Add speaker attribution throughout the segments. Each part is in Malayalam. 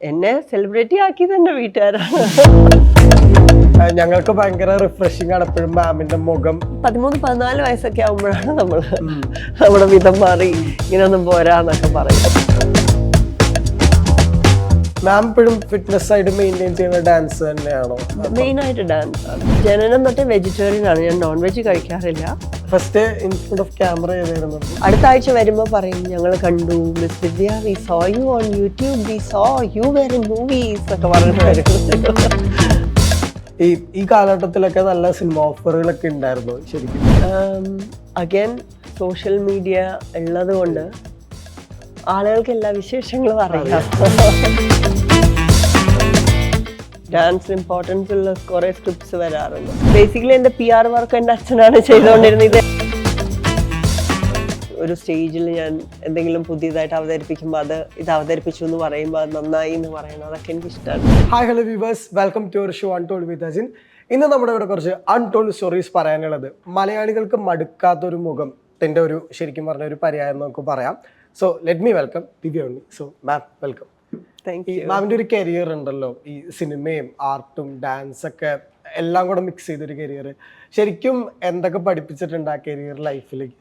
Speaker 1: എന്നെ സെലിബ്രിറ്റി ആക്കിയത് എൻ്റെ വീട്ടുകാരാണ്.
Speaker 2: ഞങ്ങൾക്ക് ഭയങ്കര റിഫ്രഷിംഗ് ആണ് എപ്പോഴും മാമിന്റെ മുഖം.
Speaker 1: 13-14 വയസ്സൊക്കെ ആകുമ്പോഴാണ് നമ്മുടെ വിധം മാറി ഇങ്ങനെയൊന്നും പോരാന്നൊക്കെ പറയും.
Speaker 2: മാം ഇപ്പോഴും ഫിറ്റ്നസ് ആയിട്ട് മെയിൻറ്റെയിൻ ചെയ്യുന്ന ഡാൻസ് തന്നെയാണോ?
Speaker 1: മെയിനായിട്ട് ഡാൻസ് ആണ്. ജനനം തൊട്ടേ വെജിറ്റേറിയൻ ആണ്, ഞാൻ നോൺ വെജ് കഴിക്കാറില്ല.
Speaker 2: First in front of camera ചെയ്തായിരുന്നു.
Speaker 1: അടുത്ത ആഴ്ച വരുമ്പോൾ പറയും ഞങ്ങൾ കണ്ടു miss Vidya, we saw you on YouTube, we saw you were in movies ഒക്കെ പറഞ്ഞിട്ട് വരും.
Speaker 2: ഈ കാലഘട്ടത്തിലൊക്കെ നല്ല സിനിമ ഓഫറുകളൊക്കെ ഉണ്ടായിരുന്നു ശരിക്കും.
Speaker 1: അഗൈൻ സോഷ്യൽ മീഡിയ ഉള്ളത് കൊണ്ട് ആളുകൾക്ക് എല്ലാ വിശേഷങ്ങളും അറിയാം. ഡാൻസിന് ഇമ്പോർട്ടൻസ് ഉള്ള കുറെ സ്ക്രിപ്റ്റ്സ് വരാറുണ്ട്. ബേസിക്കലി എൻ്റെ PR വർക്ക് എൻ്റെ അച്ഛനാണ് ചെയ്തുകൊണ്ടിരുന്നത്. ഒരു സ്റ്റേജിൽ ഞാൻ എന്തെങ്കിലും പുതിയതായിട്ട് അവതരിപ്പിക്കുമ്പോൾ ഇത് അവതരിപ്പിച്ചു എന്ന് പറയുമ്പോൾ അത് നന്നായി എന്ന് പറയണം, അതൊക്കെ എനിക്ക് ഇഷ്ടമാണ്.
Speaker 2: Hi hello viewers, welcome to your show untold with Ajin. ഇന്ന് നമ്മുടെ ഇവിടെ കുറച്ച് അൺടോൾഡ് സ്റ്റോറീസ് പറയാനുള്ളത്. മലയാളികൾക്ക് മടുക്കാത്തൊരു മുഖത്തിൻ്റെ ഒരു ശരിക്കും പറഞ്ഞ ഒരു പര്യായം നമുക്ക് പറയാം. So let me welcome Divya Unni. So ma'am welcome. മാമിൻ്റെ ഒരു കരിയർ ഉണ്ടല്ലോ, ഈ സിനിമയും ആർട്ടും ഡാൻസൊക്കെ എല്ലാം കൂടെ മിക്സ് ചെയ്തൊരു കരിയർ. ശരിക്കും എന്തൊക്കെ പഠിപ്പിച്ചിട്ടുണ്ട് ആ കരിയർ ലൈഫിലേക്ക്?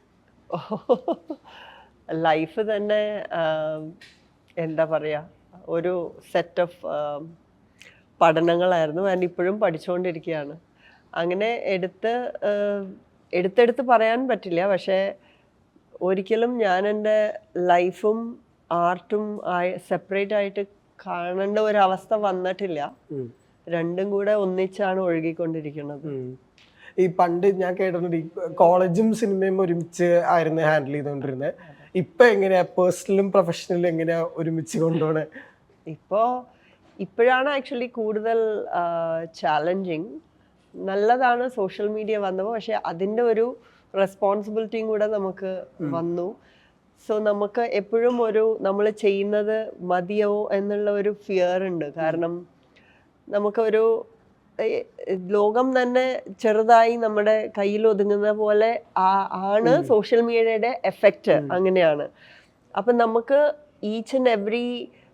Speaker 1: ലൈഫ് തന്നെ എന്താ പറയുക, ഒരു സെറ്റ് ഓഫ് പഠനങ്ങളായിരുന്നു. ഞാൻ ഇപ്പോഴും പഠിച്ചുകൊണ്ടിരിക്കുകയാണ്. അങ്ങനെ എടുത്തെടുത്ത് പറയാൻ പറ്റില്ല, പക്ഷേ ഒരിക്കലും ഞാൻ എൻ്റെ ലൈഫും ആർട്ടും സെപ്പറേറ്റ് ആയിട്ട് കാണേണ്ട ഒരവസ്ഥ വന്നിട്ടില്ല. രണ്ടും കൂടെ ഒന്നിച്ചാണ് ഒഴുകിക്കൊണ്ടിരിക്കുന്നത്.
Speaker 2: ഈ പണ്ട് ഞാൻ കേട്ടിട്ടുണ്ട് ഈ കോളേജും സിനിമയും ഒരുമിച്ച് ആയിരുന്നു ഹാൻഡിൽ ചെയ്തുകൊണ്ടിരുന്നത്. ഇപ്പൊ എങ്ങനെയാ പേഴ്സണലും പ്രൊഫഷണലും എങ്ങനെയാ ഒരുമിച്ച് കൊണ്ടുപോണേ?
Speaker 1: ഇപ്പോഴാണ് ആക്ച്വലി കൂടുതൽ ചാലഞ്ചിങ്. നല്ലതാണ് സോഷ്യൽ മീഡിയ വന്നപ്പോൾ, പക്ഷെ അതിൻ്റെ ഒരു റെസ്പോൺസിബിലിറ്റിയും കൂടെ നമുക്ക് വന്നു. സോ നമുക്ക് എപ്പോഴും നമ്മൾ ചെയ്യുന്നത് മതിയോ എന്നുള്ള ഒരു ഫിയർ ഉണ്ട്. കാരണം നമുക്കൊരു ലോകം തന്നെ ചെറുതായി നമ്മുടെ കയ്യിൽ ഒതുങ്ങുന്ന പോലെ ആണ് സോഷ്യൽ മീഡിയയുടെ എഫക്റ്റ്. അങ്ങനെയാണ്. അപ്പം നമുക്ക് ഈച്ച് ആൻഡ് എവറി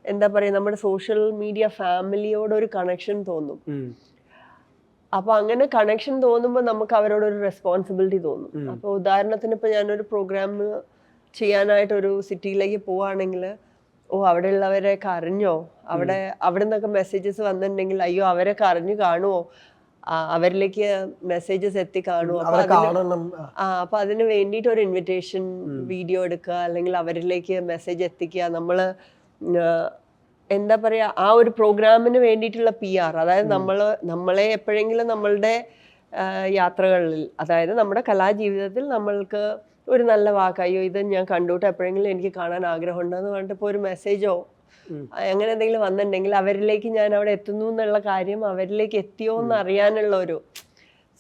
Speaker 1: എന്താ പറയുക, നമ്മുടെ സോഷ്യൽ മീഡിയ ഫാമിലിയോട് ഒരു കണക്ഷൻ തോന്നും. അപ്പോൾ അങ്ങനെ കണക്ഷൻ തോന്നുമ്പോൾ നമുക്ക് അവരോടൊരു റെസ്പോൺസിബിലിറ്റി തോന്നും. അപ്പോൾ ഉദാഹരണത്തിന് ഇപ്പോൾ ഞാനൊരു പ്രോഗ്രാം ചെയ്യാനായിട്ടൊരു സിറ്റിയിലേക്ക് പോവുകയാണെങ്കിൽ, അവിടെ ഉള്ളവരെയൊക്കെ അറിഞ്ഞോ, അവിടെ നിന്നൊക്കെ മെസ്സേജസ് വന്നിട്ടുണ്ടെങ്കിൽ അയ്യോ അവരൊക്കെ അറിഞ്ഞു കാണുമോ, അവരിലേക്ക് മെസ്സേജസ് എത്തി കാണുമോ, അപ്പൊ അതിന് വേണ്ടിയിട്ട് ഒരു ഇൻവിറ്റേഷൻ വീഡിയോ എടുക്കുക, അല്ലെങ്കിൽ അവരിലേക്ക് മെസ്സേജ് എത്തിക്കുക. എന്താ പറയുക, ആ ഒരു പ്രോഗ്രാമിന് വേണ്ടിയിട്ടുള്ള PR, അതായത് നമ്മളെ എപ്പോഴെങ്കിലും നമ്മളുടെ യാത്രകളിൽ, അതായത് നമ്മുടെ കലാജീവിതത്തിൽ നമ്മൾക്ക് ഒരു നല്ല വാക്കായോ ഇത് ഞാൻ കണ്ടുകൊണ്ട് എപ്പോഴെങ്കിലും എനിക്ക് കാണാൻ ആഗ്രഹമുണ്ടെന്ന് പറഞ്ഞിട്ട് ഇപ്പോൾ ഒരു മെസ്സേജോ അങ്ങനെ എന്തെങ്കിലും വന്നിട്ടുണ്ടെങ്കിൽ അവരിലേക്ക് ഞാൻ അവിടെ എത്തുന്നു എന്നുള്ള കാര്യം അവരിലേക്ക് എത്തിയോ എന്ന് അറിയാനുള്ള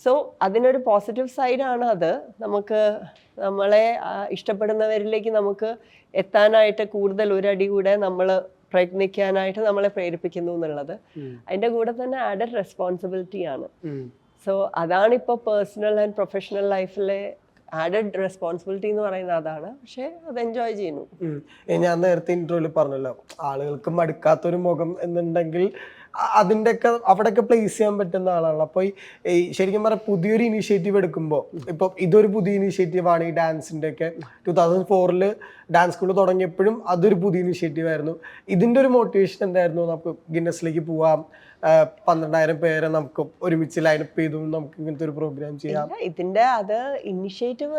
Speaker 1: സോ അതിനൊരു പോസിറ്റീവ് സൈഡാണ് അത്. നമ്മളെ ഇഷ്ടപ്പെടുന്നവരിലേക്ക് നമുക്ക് എത്താനായിട്ട് കൂടുതൽ ഒരടി കൂടെ നമ്മൾ പ്രയത്നിക്കാനായിട്ട് നമ്മളെ പ്രേരിപ്പിക്കുന്നു എന്നുള്ളത്. അതിൻ്റെ കൂടെ തന്നെ ആഡഡ് റെസ്പോൺസിബിലിറ്റി ആണ്. സോ അതാണിപ്പോൾ പേഴ്സണൽ ആൻഡ് പ്രൊഫഷണൽ ലൈഫിലെ ആഡഡ് റെസ്പോൺസിബിലിറ്റി എന്ന് പറയുന്നത് അതാണ്. പക്ഷെ അത് എൻജോയ് ചെയ്യുന്നു.
Speaker 2: ഞാൻ നേരത്തെ ഇന്റർവ്യൂവിൽ പറഞ്ഞല്ലോ, ആളുകൾക്ക് മടുക്കാത്തൊരു മുഖം എന്നുണ്ടെങ്കിൽ അതിൻ്റെയൊക്കെ അവിടെയൊക്കെ പ്ലേസ് ചെയ്യാൻ പറ്റുന്ന ആളാണ്. അപ്പോൾ ഈ ശരിക്കും പറഞ്ഞാൽ പുതിയൊരു ഇനീഷ്യേറ്റീവ് എടുക്കുമ്പോൾ, ഇപ്പം ഇതൊരു പുതിയ ഇനീഷ്യേറ്റീവ് ആണ് ഈ ഡാൻസിൻ്റെ ഒക്കെ. 2004 ഡാൻസ് സ്കൂൾ തുടങ്ങിയപ്പോഴും അതൊരു പുതിയ ഇനീഷ്യേറ്റീവ് ആയിരുന്നു. ഇതിൻ്റെ ഒരു മോട്ടിവേഷൻ എന്തായിരുന്നു? നമുക്ക് ഗിന്നസിലേക്ക് പോവാം, 12,000 പേരെ നമുക്ക് ഒരുമിച്ച് ലൈനപ്പ് ചെയ്തു നമുക്ക് ഇങ്ങനത്തെ ഒരു പ്രോഗ്രാം ചെയ്യാം.
Speaker 1: ഇതിന്റെ ഇനിഷ്യേറ്റീവ്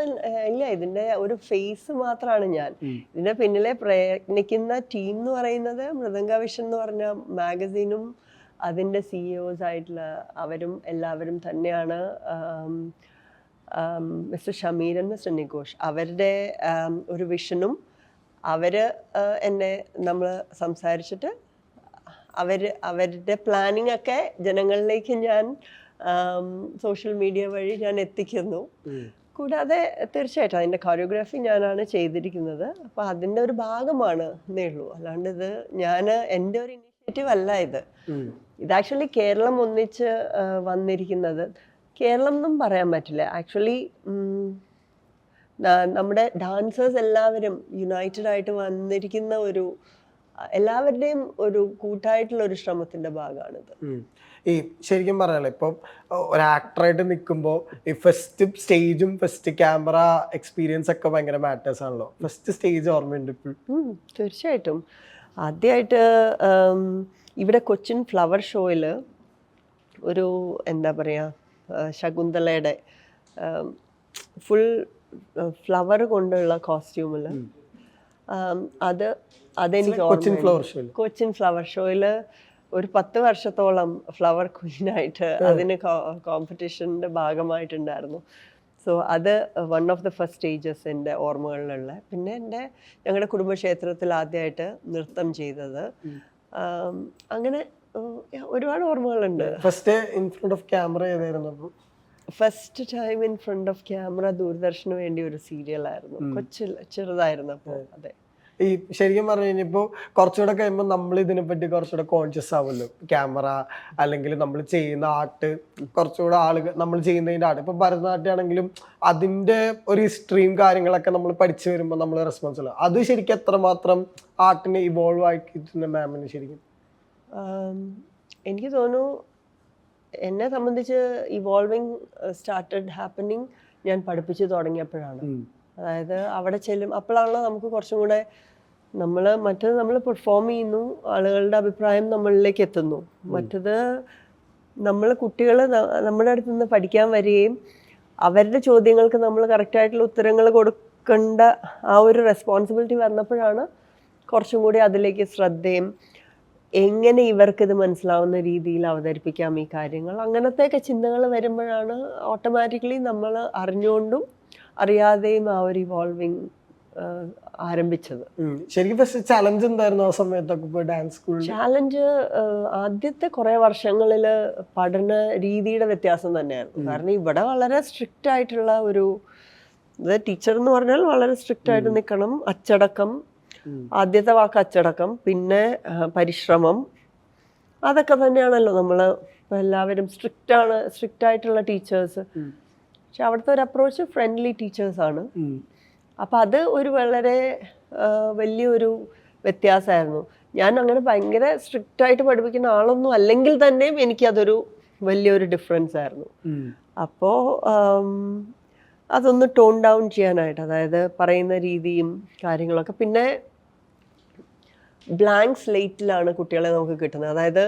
Speaker 1: ഇല്ല, ഇതിന്റെ ഒരു ഫേസ് മാത്രമാണ് ഞാൻ. ഇതിന്റെ പിന്നിലെ പ്രയത്നിക്കുന്ന ടീം എന്ന് പറയുന്നത് മൃദംഗ വിഷൻ എന്ന് പറഞ്ഞ മാഗസീനും അതിന്റെ CEOs ആയിട്ടുള്ള എല്ലാവരും തന്നെയാണ്. മിസ്റ്റർ ഷമീരൻ, മിസ്റ്റർ നിഘോഷ്, അവരുടെ ഒരു വിഷനും നമ്മൾ സംസാരിച്ചിട്ട് അവരുടെ പ്ലാനിങ് ഒക്കെ ജനങ്ങളിലേക്ക് ഞാൻ സോഷ്യൽ മീഡിയ വഴി ഞാൻ എത്തിക്കുന്നു. കൂടാതെ തീർച്ചയായിട്ടും അതിൻ്റെ കൊറിയോഗ്രാഫി ഞാനാണ് ചെയ്തിരിക്കുന്നത്. അപ്പോൾ അതിൻ്റെ ഒരു ഭാഗമാണ് എന്നേ ഉള്ളൂ. അല്ലാണ്ട് ഇത് എൻ്റെ ഒരു ഇനിഷ്യേറ്റീവ് അല്ല. ഇത് ആക്ച്വലി കേരളം ഒന്നിച്ച് വന്നിരിക്കുന്നത്. കേരളം എന്നും പറയാൻ പറ്റില്ല. ആക്ച്വലി നമ്മുടെ ഡാൻസേഴ്സ് എല്ലാവരും യുണൈറ്റഡ് ആയിട്ട് വന്നിരിക്കുന്ന ഒരു എല്ലാവരുടെയും ഒരു കൂട്ടായിട്ടുള്ള ഒരു ശ്രമത്തിന്റെ ഭാഗമാണിത്.
Speaker 2: ഈ ശരിക്കും പറഞ്ഞാലേ ഇപ്പം ഒരു ആക്ടറായിട്ട് നിൽക്കുമ്പോൾ ഈ ഫസ്റ്റ് സ്റ്റേജും ഫസ്റ്റ് ക്യാമറ എക്സ്പീരിയൻസ് ഒക്കെ ഭയങ്കര മാറ്റേഴ്സ് ആണല്ലോ. ഫസ്റ്റ് സ്റ്റേജ് ഓർമ്മയുണ്ട് ഇപ്പോൾ?
Speaker 1: തീർച്ചയായിട്ടും. ആദ്യമായിട്ട് ഇവിടെ കൊച്ചിൻ ഫ്ലവർ ഷോയിൽ ഒരു എന്താ പറയുക ശകുന്തളയുടെ ഫുൾ ഫ്ലവർ കൊണ്ടുള്ള കോസ്റ്റ്യൂമിൽ അതെനിക്ക് കൊച്ചിൻ ഫ്ലവർ ഷോയിൽ ഒരു 10 വർഷത്തോളം ഫ്ലവർ ക്വീനായിട്ട് അതിന് കോമ്പറ്റീഷൻ്റെ ഭാഗമായിട്ടുണ്ടായിരുന്നു. സോ അത് one of the first stages എൻ്റെ ഓർമ്മകളിലുള്ള. പിന്നെ ഞങ്ങളുടെ കുടുംബക്ഷേത്രത്തിൽ ആദ്യമായിട്ട് നൃത്തം ചെയ്തത്. അങ്ങനെ ഒരുപാട് ഓർമ്മകളുണ്ട്.
Speaker 2: First in front of camera ഏതായിരുന്നു?
Speaker 1: First time in front of camera ദൂരദർശന് വേണ്ടി ഒരു സീരിയലായിരുന്നു. ചെറുതായിരുന്നപ്പോൾ. അതെ.
Speaker 2: ഈ ശരിക്കും പറഞ്ഞു കഴിഞ്ഞപ്പോൾ കുറച്ചുകൂടെ കഴിയുമ്പോൾ നമ്മൾ ഇതിനെപ്പറ്റി കുറച്ചുകൂടെ കോൺഷ്യസ് ആവുമല്ലോ. ക്യാമറ അല്ലെങ്കിൽ നമ്മൾ ചെയ്യുന്ന ആർട്ട്, കുറച്ചുകൂടെ ആളുകൾ നമ്മൾ ചെയ്യുന്നതിൻ്റെ ആർട്ട്. ഇപ്പം ഭരതനാട്യം ആണെങ്കിലും അതിൻ്റെ ഒരു ഹിസ്റ്ററിയും കാര്യങ്ങളൊക്കെ നമ്മൾ പഠിച്ചു വരുമ്പോൾ നമ്മൾ റെസ്പോൺസിബിൾ. അത് ശരിക്കും എത്രമാത്രം ആർട്ടിനെ ഇവോൾവ് ആക്കിയിട്ടുണ്ട് മാമിന് ശരിക്കും?
Speaker 1: എനിക്ക് തോന്നുന്നു എന്നെ സംബന്ധിച്ച് ഇവോൾവിങ് സ്റ്റാർട്ടഡ് ഹാപ്പനിങ് ഞാൻ പഠിപ്പിച്ച് തുടങ്ങിയപ്പോഴാണ്. അതായത് അവിടെ അപ്പോഴാണല്ലോ നമുക്ക് കുറച്ചും കൂടെ നമ്മൾ പെർഫോം ചെയ്യുന്നു, ആളുകളുടെ അഭിപ്രായം നമ്മളിലേക്ക് എത്തുന്നു. മറ്റത് നമ്മൾ കുട്ടികൾ നമ്മുടെ അടുത്ത് നിന്ന് പഠിക്കാൻ വരികയും അവരുടെ ചോദ്യങ്ങൾക്ക് നമ്മൾ കറക്റ്റായിട്ടുള്ള ഉത്തരങ്ങൾ കൊടുക്കേണ്ട ആ ഒരു റെസ്പോൺസിബിലിറ്റി വന്നപ്പോഴാണ് കുറച്ചും കൂടി അതിലേക്ക് ശ്രദ്ധയും എങ്ങനെ ഇവർക്കിത് മനസ്സിലാവുന്ന രീതിയിൽ അവതരിപ്പിക്കാം ഈ കാര്യങ്ങൾ, അങ്ങനത്തെയൊക്കെ ചിന്തകൾ വരുമ്പോഴാണ് ഓട്ടോമാറ്റിക്കലി നമ്മൾ അറിഞ്ഞുകൊണ്ടും അറിയാതെയും ആ ഒരു ഇവോൾവിങ് ആരംഭിച്ചത്.
Speaker 2: ശരിക്കും ഫസ്റ്റ് ചലഞ്ച് എന്തായിരുന്നു ആ സമയത്തൊക്കെ ഡാൻസ് സ്കൂൾ?
Speaker 1: ചാലഞ്ച് ആദ്യത്തെ കുറേ വർഷങ്ങളിൽ പഠന രീതിയുടെ വ്യത്യാസം തന്നെയായിരുന്നു. കാരണം ഇവിടെ വളരെ സ്ട്രിക്റ്റ് ആയിട്ടുള്ള ഒരു ടീച്ചർ എന്ന് പറഞ്ഞാൽ വളരെ സ്ട്രിക്റ്റ് ആയിട്ട് നിൽക്കണം. അച്ചടക്കം, ആദ്യത്തെ വാക്ക് അച്ചടക്കം, പിന്നെ പരിശ്രമം, അതൊക്കെ തന്നെയാണല്ലോ നമ്മൾ എല്ലാവരും സ്ട്രിക്റ്റ് ആയിട്ടുള്ള ടീച്ചേഴ്സ്. പക്ഷെ അവിടുത്തെ ഒരു അപ്രോച്ച് ഫ്രണ്ട്ലി ടീച്ചേഴ്സാണ്. അപ്പം അത് ഒരു വളരെ വലിയൊരു വ്യത്യാസമായിരുന്നു. ഞാൻ അങ്ങനെ ഭയങ്കര സ്ട്രിക്റ്റായിട്ട് പഠിപ്പിക്കുന്ന ആളൊന്നും അല്ലെങ്കിൽ തന്നെയും എനിക്കതൊരു വലിയൊരു ഡിഫറൻസ് ആയിരുന്നു. അപ്പോൾ അതൊന്ന് ടോൺ ഡൗൺ ചെയ്യാനായിട്ട്, അതായത് പറയുന്ന രീതിയും കാര്യങ്ങളൊക്കെ. പിന്നെ ബ്ലാങ്ക് സ്ലേറ്റിലാണ് കുട്ടികളെ നമുക്ക് കിട്ടുന്നത്. അതായത്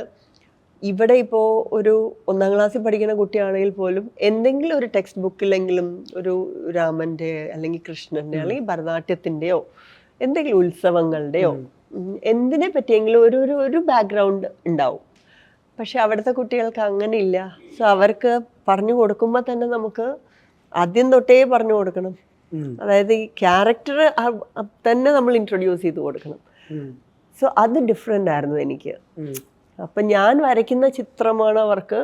Speaker 1: ഇവിടെ ഇപ്പോൾ ഒരു 1ാം ക്ലാസ്സിൽ പഠിക്കുന്ന കുട്ടിയാണെങ്കിൽ പോലും എന്തെങ്കിലും ഒരു ടെക്സ്റ്റ് ബുക്കിലെങ്കിലും ഒരു രാമൻ്റെ അല്ലെങ്കിൽ കൃഷ്ണൻ്റെ അല്ലെങ്കിൽ ഭരതനാട്യത്തിൻ്റെയോ എന്തെങ്കിലും ഉത്സവങ്ങളുടെയോ എന്തിനെ പറ്റിയെങ്കിലും ഒരു ബാക്ക്ഗ്രൗണ്ട് ഉണ്ടാവും. പക്ഷെ അവിടുത്തെ കുട്ടികൾക്ക് അങ്ങനെ ഇല്ല. സോ അവർക്ക് പറഞ്ഞു കൊടുക്കുമ്പോൾ തന്നെ നമുക്ക് ആദ്യം തൊട്ടേ പറഞ്ഞു കൊടുക്കണം. അതായത് ഈ ക്യാരക്ടർ തന്നെ നമ്മൾ ഇൻട്രൊഡ്യൂസ് ചെയ്ത് കൊടുക്കണം. സോ അത് ഡിഫറെൻ്റ് ആയിരുന്നു എനിക്ക്. അപ്പം ഞാൻ വരയ്ക്കുന്ന ചിത്രമാണ് അവർക്ക്